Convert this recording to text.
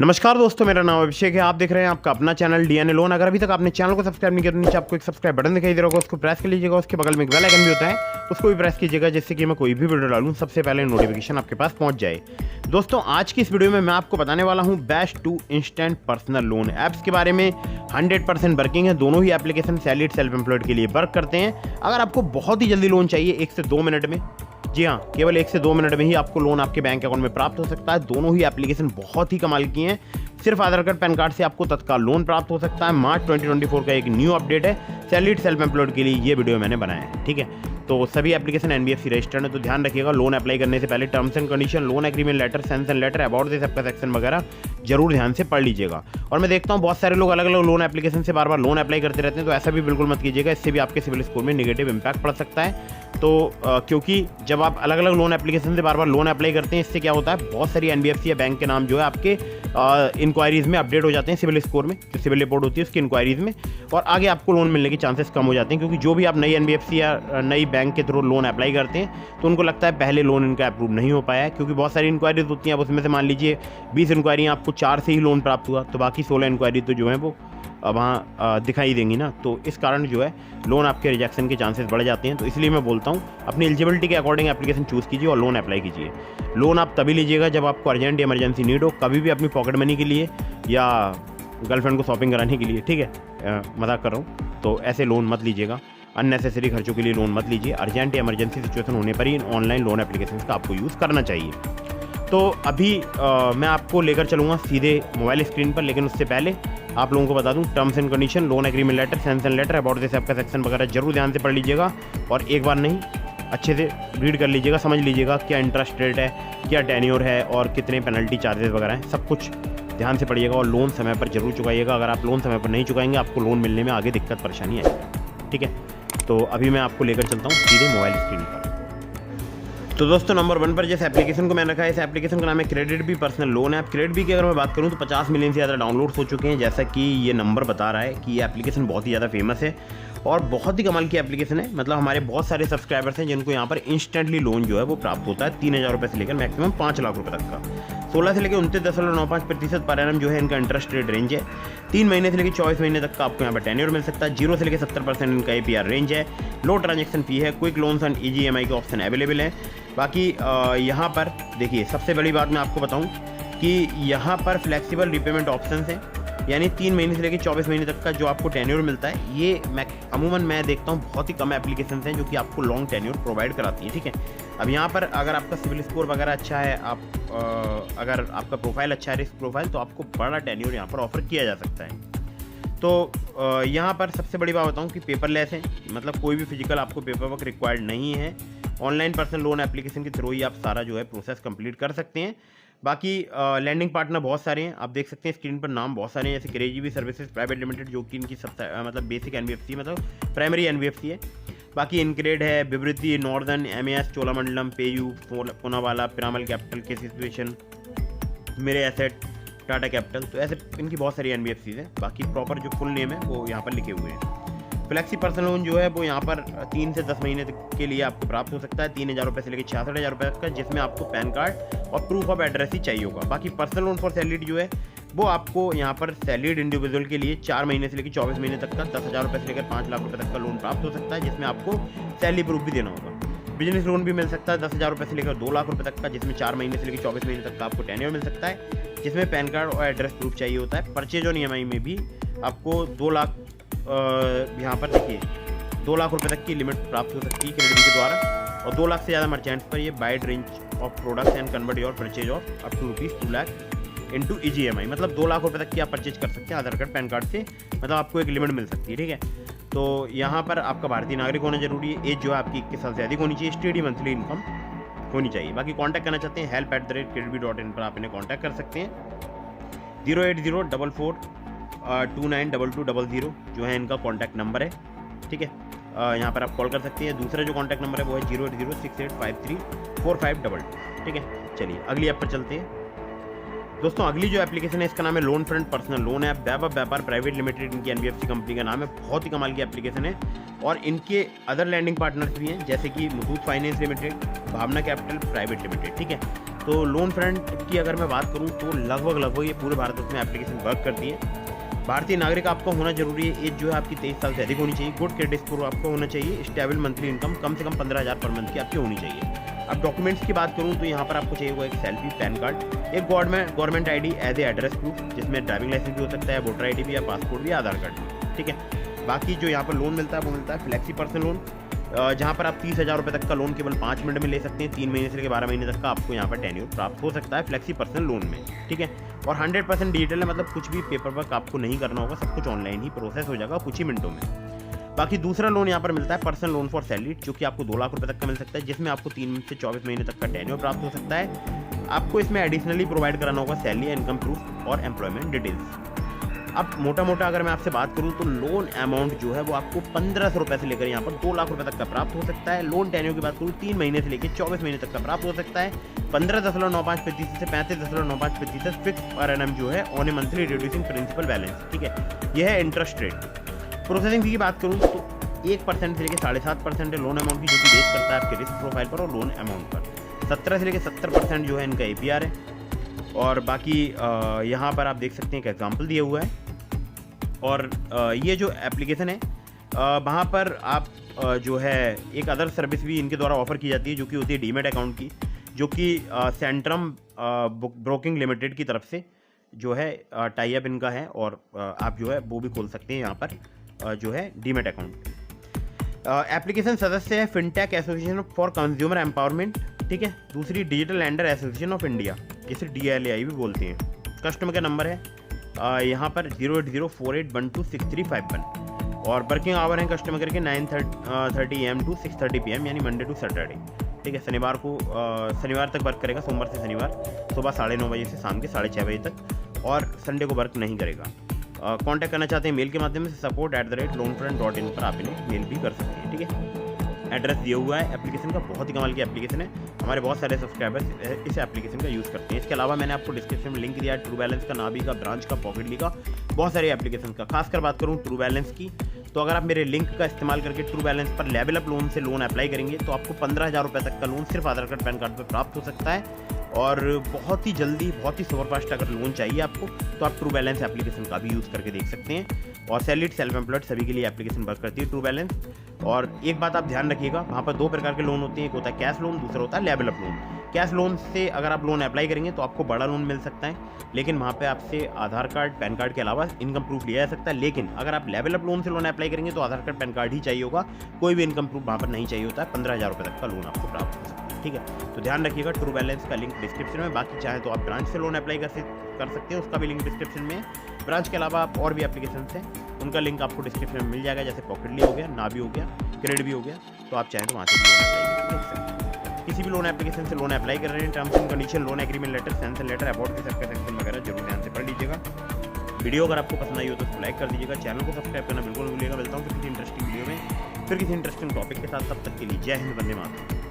नमस्कार दोस्तों, मेरा नाम अभिषेक है। आप देख रहे हैं आपका अपना चैनल डीएनए लोन। अगर अभी तक आपने चैनल को सब्सक्राइब नहीं किया तो नीचे आपको एक सब्सक्राइब बटन दिखाई दे रहा होगा, उसको प्रेस कर लीजिएगा। उसके बगल में एक बेल आइकन भी होता है, उसको भी प्रेस कीजिएगा, जिससे कि मैं कोई भी वीडियो डालूं सबसे पहले नोटिफिकेशन आपके पास पहुंच जाए। दोस्तों, आज की इस वीडियो में मैं आपको बताने वाला हूं best two instant personal loan apps के बारे में। 100% वर्किंग है, दोनों ही एप्लीकेशन सैलरीड सेल्फ एम्प्लॉयड के लिए वर्क करते हैं। अगर आपको बहुत ही जल्दी लोन चाहिए 1 से 2 मिनट में, जी हाँ, केवल 1 से 2 मिनट में ही आपको लोन आपके बैंक अकाउंट में प्राप्त हो सकता है। दोनों ही एप्लीकेशन बहुत ही कमाल की हैं। सिर्फ आधार कार्ड पैन कार्ड से आपको तत्काल लोन प्राप्त हो सकता है। मार्च 2024 का एक न्यू अपडेट है सैलरीड सेल्फ एम्प्लॉयड के लिए, ये वीडियो मैंने बनाया है। ठीक है, तो सभी एप्लीकेशन एनबीएफसी रजिस्टर्ड है, तो ध्यान रखिएगा। लोन अप्लाई करने से पहले terms and condition, loan agreement letter, sanction letter, about this सबका सेक्शन वगैरह जरूर ध्यान से पढ़ लीजिएगा। और मैं देखता हूँ बहुत सारे लोग अलग अलग लोन एप्लीकेशन से बार बार लोन अप्लाई करते रहते हैं, तो ऐसा भी बिल्कुल मत कीजिएगा। इससे भी आपके सिविल स्कोर में नेगेटिव इंपैक्ट पड़ सकता है। तो क्योंकि जब आप अलग अलग लोन एप्लीकेशन से बार बार लोन अप्लाई करते हैं, इससे क्या होता है, बहुत सारी एनबीएफसी या बैंक के नाम जो है आपके इंक्वायरीज में अपडेट हो जाते हैं, सिविल स्कोर में जो सिविल रिपोर्ट होती है उसकी इंक्वायरीज में, और आगे आपको लोन मिलने के चांसेस कम हो जाते हैं। क्योंकि जो भी आप नई एनबीएफसी या नई बैंक के थ्रू लोन अप्लाई करते हैं, तो उनको लगता है पहले लोन इनका अप्रूव नहीं हो पाया है, क्योंकि बहुत सारी इंक्वायरीज होती हैं। अब उसमें से मान लीजिए 20 इंक्वायरी आपको 4 से ही लोन प्राप्त हुआ, तो बाकी 16 इंक्वायरी तो जो है वो वहाँ दिखाई देंगी ना, तो इस कारण जो है लोन आपके रिजेक्शन के चांसेस बढ़ जाते हैं। तो इसलिए मैं बोलता हूँ अपनी एलिजिबिलिटी के अकॉर्डिंग एप्लीकेशन चूज़ कीजिए और लोन अप्लाई कीजिए। लोन आप तभी लीजिएगा जब आपको अर्जेंट इमरजेंसी नीड हो, कभी भी अपनी पॉकेट मनी के लिए या गर्लफ्रेंड को शॉपिंग कराने के लिए। ठीक है, मजाक कर रहा हूँ, तो ऐसे लोन मत लीजिएगा। अननेसेसरी खर्चों के लिए लोन मत लीजिए। अर्जेंट इमरजेंसी सिचुएशन होने पर ही ऑनलाइन लोन एप्लीकेशन का आपको यूज़ करना चाहिए। तो अभी मैं आपको लेकर चलूँगा सीधे मोबाइल स्क्रीन पर, लेकिन उससे पहले आप लोगों को बता दूं terms and condition, loan agreement letter, sanction letter, about this आपका सेक्शन वगैरह जरूर ध्यान से पढ़ लीजिएगा। और एक बार नहीं, अच्छे से रीड कर लीजिएगा, समझ लीजिएगा क्या इंटरेस्ट रेट है, क्या टेन्योर है और कितने पेनल्टी चार्जेस वगैरह हैं, सब कुछ ध्यान से पढ़िएगा। और लोन समय पर जरूर चुकाइएगा। अगर आप लोन समय पर नहीं चुकाएंगे, आपको लोन मिलने में आगे दिक्कत परेशानी आएगी। ठीक है, तो अभी मैं आपको लेकर चलता हूँ सीधे मोबाइल स्क्रीन पर। तो दोस्तों, नंबर 1 पर जिस एप्लीकेशन को मैंने रखा है, इस एप्लीकेशन का नाम है CreditBee personal loan app. CreditBee की अगर मैं बात करूं तो 50 मिलियन से ज़्यादा डाउनलोड्स हो चुके हैं। जैसा कि ये नंबर बता रहा है कि ये एप्लीकेशन बहुत ही ज़्यादा फेमस है और बहुत ही कमाल की एप्लीकेशन है। मतलब हमारे बहुत सारे सब्सक्राइबर्स हैं जिनको यहाँ पर इंस्टेंटली लोन जो है वो प्राप्त होता है 3000 रुपये से लेकर मैक्सिमम 5 लाख रुपये तक का। 16 से लेकर 29.95% पर एनम जो है इनका इंटरेस्ट रेट रेंज है। 3 महीने से लेकर 24 महीने तक का आपको यहाँ पर टेन्योर मिल सकता है। 0 से लेकर 70% इनका APR रेंज है। लो ट्रांजेक्शन फी है। Quick loans and easy EMI के ऑप्शन अवेलेबल हैं। बाकी यहाँ पर देखिए, सबसे बड़ी बात मैं आपको बताऊँ कि यहाँ पर फ्लेक्सिबल रिपेमेंट ऑप्शन हैं, यानी 3 महीने से लेकर 24 महीने तक का जो आपको टेन्योर मिलता है। ये अमूमन मैं देखता हूँ बहुत ही कम एप्लीकेशन हैं जो कि आपको लॉन्ग टेन्योर प्रोवाइड कराती हैं। ठीक है, अब यहाँ पर अगर आपका सिविल स्कोर वगैरह अच्छा है, अगर आपका प्रोफाइल अच्छा है, रिस्क प्रोफाइल, तो आपको बड़ा टेन्योर यहाँ पर ऑफर किया जा सकता है। तो यहाँ पर सबसे बड़ी बात बताऊँ कि पेपरलेस है, मतलब कोई भी फिजिकल आपको पेपर वर्क रिक्वायर्ड नहीं है। ऑनलाइन पर्सनल लोन एप्लीकेशन के थ्रू ही आप सारा जो है प्रोसेस कंप्लीट कर सकते हैं। बाकी लैंडिंग पार्टनर बहुत सारे हैं, आप देख सकते हैं स्क्रीन पर नाम बहुत सारे हैं, जैसे क्रेजी सर्विसेज प्राइवेट लिमिटेड, जो कि इनकी सबसे मतलब बेसिक एनबीएफसी, मतलब प्राइमरी एनबीएफसी है। बाकी इनक्रेड है, Vivriti, northern, MAS, Cholamandalam, PayU, Poonawalla, Piramal capital, के situation, Mirae asset, Tata capital. तो ऐसे इनकी बहुत सारी एनबीएफसीज हैं। बाकी प्रॉपर जो फुल नेम है वो यहाँ पर लिखे हुए हैं। फ्लेक्सी पर्सनल लोन जो है वो यहाँ पर 3 से 10 महीने तक के लिए आपको प्राप्त हो सकता है। 3000 रुपये से लेकर 66,000 रुपये तक का, जिसमें आपको पैन कार्ड और प्रूफ ऑफ एड्रेस ही चाहिए होगा। बाकी पर्सनल लोन फॉर सैलरीड जो है वो आपको यहाँ पर सैलरीड इंडिविजुअल के लिए 4 महीने से लेकर 24 महीने तक का 10,000 रुपये से लेकर 5 लाख रुपये तक का लोन प्राप्त हो सकता है, जिसमें आपको सैलरी प्रूफ भी देना होगा। बिजनेस लोन भी मिल सकता है 10,000 रुपये से लेकर 2 लाख रुपये तक का, जिसमें 4 महीने से लेकर 24 महीने तक का आपको टेन्योर मिल सकता है, जिसमें पैन कार्ड और एड्रेस प्रूफ चाहिए होता है। परचेज ऑन EMI में भी आपको 2 लाख यहाँ पर देखिए 2 लाख रुपए तक की लिमिट प्राप्त हो सकती है क्रेडिट के द्वारा। और 2 लाख से ज़्यादा मर्चेंट्स पर ये wide range of products and convert your purchase of up to ₹2 lakh into easy EMI, मतलब 2 लाख रुपए तक की आप परचेज कर सकते हैं आधार कार्ड पैन कार्ड से, मतलब आपको एक लिमिट मिल सकती है। ठीक है, तो यहाँ पर आपका भारतीय नागरिक होना जरूरी है। एज जो है आपकी 21 साल से अधिक होनी चाहिए। स्टेडी मंथली इनकम होनी चाहिए। बाकी कॉन्टैक्ट करना चाहते हैं help@creditbee.in पर आप इन्हें कॉन्टैक्ट कर सकते हैं। 08044292200 जो है इनका कॉन्टैक्ट नंबर है। ठीक है, यहाँ पर आप कॉल कर सकते हैं। दूसरा जो कॉन्टैक्ट नंबर है वो है 08068534522। ठीक है, चलिए अगली ऐप पर चलते हैं। दोस्तों, अगली जो एप्लीकेशन है इसका नाम है loan front personal loan app. Vaibhav Vyapar private limited इनकी एनबीएफसी कंपनी का नाम है। बहुत ही कमाल की एप्लीकेशन है और इनके अदर लैंडिंग पार्टनर्स भी हैं, जैसे कि मुथूट फाइनेंस लिमिटेड, भावना कैपिटल प्राइवेट लिमिटेड। ठीक है, तो लोन फ्रंट की अगर मैं बात करूँ तो लगभग ये पूरे भारत में एप्लीकेशन वर्क करती है। भारतीय नागरिक आपका होना जरूरी है। एज जो है आपकी 23 साल से अधिक होनी चाहिए। गुड क्रेडिट स्कोर आपका होना चाहिए। स्टेबल मंथली इनकम कम से कम 15,000 पर मंथ की आपकी होनी चाहिए। अब डॉक्यूमेंट्स की बात करूँ तो यहाँ पर आपको चाहिए होगा एक सेल्फी, पैन कार्ड, एक government ID as a address proof, जिसमें ड्राइविंग लाइसेंस भी हो सकता है, वोटर आईडी भी, या पासपोर्ट भी, आधार कार्ड भी, ठीक है। बाकी जो यहाँ पर लोन मिलता है वो मिलता है फ्लेक्सी पर्सनल लोन, जहाँ पर आप 30,000 रुपये तक का लोन केवल 5 मिनट में ले सकते हैं। 3 महीने से लेकर 12 महीने तक का आपको यहाँ पर टेन्योर प्राप्त हो सकता है फ्लेक्सी पर्सनल लोन में, ठीक है। और 100% डिजिटल है, मतलब कुछ भी पेपर वर्क आपको नहीं करना होगा, सब कुछ ऑनलाइन ही प्रोसेस हो जाएगा कुछ ही मिनटों में। बाकी दूसरा लोन यहाँ पर मिलता है पर्सनल लोन फॉर सैलरी, जो कि आपको 2 लाख रुपये तक का मिल सकता है, जिसमें आपको 3 से 24 महीने तक का टेन्योर प्राप्त हो सकता है। आपको इसमें एडिशनली प्रोवाइड कराना होगा सैलरी, इनकम प्रूफ और एम्प्लॉयमेंट डिटेल्स। अब मोटा अगर मैं आपसे बात करूं तो लोन अमाउंट जो है वो आपको 1,500 रुपये से लेकर यहाँ पर 2 लाख रुपए तक का प्राप्त हो सकता है। लोन टेन्योर की बात करूं 3 महीने से लेकर 24 महीने तक का प्राप्त हो सकता है। 15.95% से 35.95% फिक्स पर एनम जो है on a monthly reducing principal balance, ठीक है। यह है इंटरेस्ट रेट। प्रोसेसिंग फी की बात करूँ तो 1% से लेकर 7.5% लोन अमाउंट की, जो कि बेस करता है आपके रिस्क प्रोफाइल पर और लोन अमाउंट पर। 17 से लेकर 70% जो है इनका APR है। और बाकी यहाँ पर आप देख सकते हैं एक एग्जाम्पल दिया हुआ है। और ये जो एप्लीकेशन है वहाँ पर आप जो है एक अदर सर्विस भी इनके द्वारा ऑफर की जाती है, जो कि होती है डीमेट अकाउंट की, जो कि सेंट्रम ब्रोकिंग लिमिटेड की तरफ से जो है टाई अप इनका है। और आप जो है वो भी खोल सकते हैं यहाँ पर जो है डीमेट अकाउंट। एप्लीकेशन सदस्य है fintech association for consumer empowerment, ठीक है। दूसरी digital lander association of India, जिसे DLAI भी बोलते हैं। कस्टमर का नंबर है यहाँ पर 08048126351 और वर्किंग आवर है कस्टमर करके 9:30 AM to 6:30 PM, यानी मंडे टू सैटरडे, ठीक है। शनिवार तक वर्क करेगा, सोमवार से शनिवार सुबह 9:30 बजे से शाम के 6:30 बजे तक, और संडे को वर्क नहीं करेगा। कांटेक्ट करना चाहते हैं मेल के माध्यम से support@loanfront.in पर आप इन्हें मेल भी कर सकते हैं, ठीक है। एड्रेस दिया हुआ है एप्लीकेशन का, बहुत ही कमाल की एप्लीकेशन है। हमारे बहुत सारे सब्सक्राइबर्स इस एप्लीकेशन का यूज़ करते हैं। इसके अलावा मैंने आपको डिस्क्रिप्शन में लिंक दिया है ट्रू बैलेंस का, नाबी का, ब्रांच का, पॉकेटली का, बहुत सारे एप्लीकेशन का। खासकर बात करूँ ट्रू बैलेंस की, तो अगर आप मेरे लिंक का इस्तेमाल करके ट्रू बैलेंस पर लेवल अप लोन से लोन अप्लाई करेंगे तो आपको 15,000 रुपये तक का लोन सिर्फ आधार कार्ड, पैन कार्ड पर प्राप्त हो सकता है। और बहुत ही जल्दी, बहुत ही सुपरफास्ट अगर लोन चाहिए आपको तो आप ट्रू बैलेंस एप्लीकेशन का भी यूज़ करके देख सकते हैं। और सैलरीड, सेल्फ एम्प्लॉयड सभी के लिए एप्लीकेशन वर्क करती है ट्रू बैलेंस। और एक बात आप ध्यान रखिएगा, वहाँ पर 2 प्रकार के लोन होते हैं, एक होता है कैश लोन, दूसरा होता है level up loan. Cash loan से अगर आप लोन अप्लाई करेंगे तो आपको बड़ा लोन मिल सकता है, लेकिन वहाँ पे आपसे आधार कार्ड, पैन कार्ड के अलावा इनकम प्रूफ लिया जा सकता है। लेकिन अगर आप लेवल अप लोन से लोन अप्लाई करेंगे तो आधार कार्ड, पैन कार्ड ही चाहिए होगा, कोई भी इनकम प्रूफ वहाँ पर नहीं चाहिए होता है। 15,000 रुपये तक का लोन आपको प्राप्त हो सकता है, ठीक है। तो ध्यान रखिएगा, ट्रू बैलेंस का लिंक डिस्क्रिप्शन में। बाकी चाहे तो आप ब्रांच से लोन अप्लाई कर सकते हैं, उसका भी लिंक डिस्क्रिप्शन में है। ब्रांच के अलावा आप और भी एप्लीकेशन हैं, उनका लिंक आपको डिस्क्रिप्शन में मिल जाएगा, जैसे पॉकेटली हो गया, नाबी हो गया, क्रेडिट भी हो गया। तो आप चाहें तो वहाँ से भी लोन अप्लाई कर सकते हैं। किसी भी लोन एप्लीकेशन से लोन अप्लाई कर रहे हैं, terms and condition, loan agreement letter, sanction letter, about के सबका सेक्शन वगैरह जरूर ध्यान से पढ़ लीजिएगा। वीडियो अगर आपको पसंद आई हो तो उसको लाइक कर दीजिएगा, चैनल को सब्सक्राइब करना बिल्कुल नहीं भूलिएगा। मिलता हूँ किसी इंटरेस्टिंग वीडियो में फिर किसी इंटरेस्टिंग टॉपिक के साथ, तब तक के लिए जय हिंद, वंदे मातरम।